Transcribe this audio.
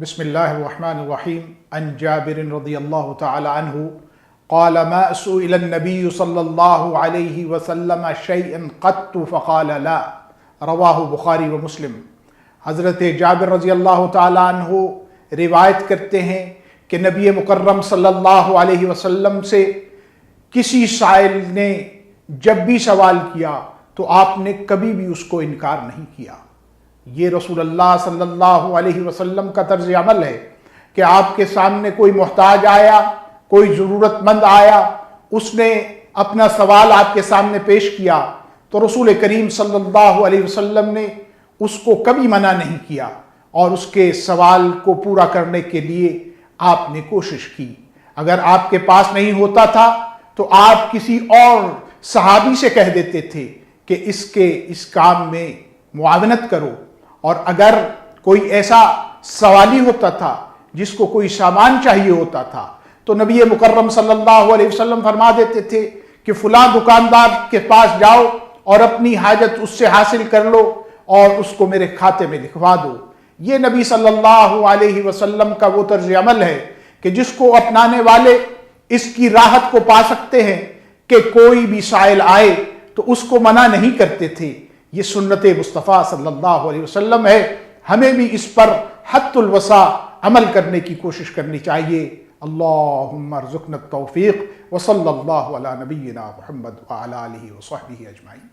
بسم اللہ الرحمن الرحیم عن جابر رضی اللہ تعالی عنہ قال ما سئل النبی صلی اللہ علیہ وسلم شیئا قط فقال لا، رواہ بخاری و مسلم۔ حضرت جابر رضی اللہ تعالی عنہ روایت کرتے ہیں کہ نبی مکرم صلی اللہ علیہ وسلم سے کسی سائل نے جب بھی سوال کیا تو آپ نے کبھی بھی اس کو انکار نہیں کیا۔ یہ رسول اللہ صلی اللہ علیہ وسلم کا طرز عمل ہے کہ آپ کے سامنے کوئی محتاج آیا، کوئی ضرورت مند آیا، اس نے اپنا سوال آپ کے سامنے پیش کیا تو رسول کریم صلی اللہ علیہ وسلم نے اس کو کبھی منع نہیں کیا اور اس کے سوال کو پورا کرنے کے لیے آپ نے کوشش کی۔ اگر آپ کے پاس نہیں ہوتا تھا تو آپ کسی اور صحابی سے کہہ دیتے تھے کہ اس کام میں معاونت کرو، اور اگر کوئی ایسا سوالی ہوتا تھا جس کو کوئی سامان چاہیے ہوتا تھا تو نبی مکرم صلی اللہ علیہ وسلم فرما دیتے تھے کہ فلاں دکاندار کے پاس جاؤ اور اپنی حاجت اس سے حاصل کر لو اور اس کو میرے کھاتے میں لکھوا دو۔ یہ نبی صلی اللہ علیہ وسلم کا وہ طرز عمل ہے کہ جس کو اپنانے والے اس کی راحت کو پا سکتے ہیں کہ کوئی بھی سائل آئے تو اس کو منع نہیں کرتے تھے۔ یہ سنت مصطفیٰ صلی اللہ علیہ وسلم ہے، ہمیں بھی اس پر حد الوسع عمل کرنے کی کوشش کرنی چاہیے۔ اللہم ارزقنا التوفیق وصلی اللہ علی نبینا محمد وعلی آلہ وصحبہ اجمعین۔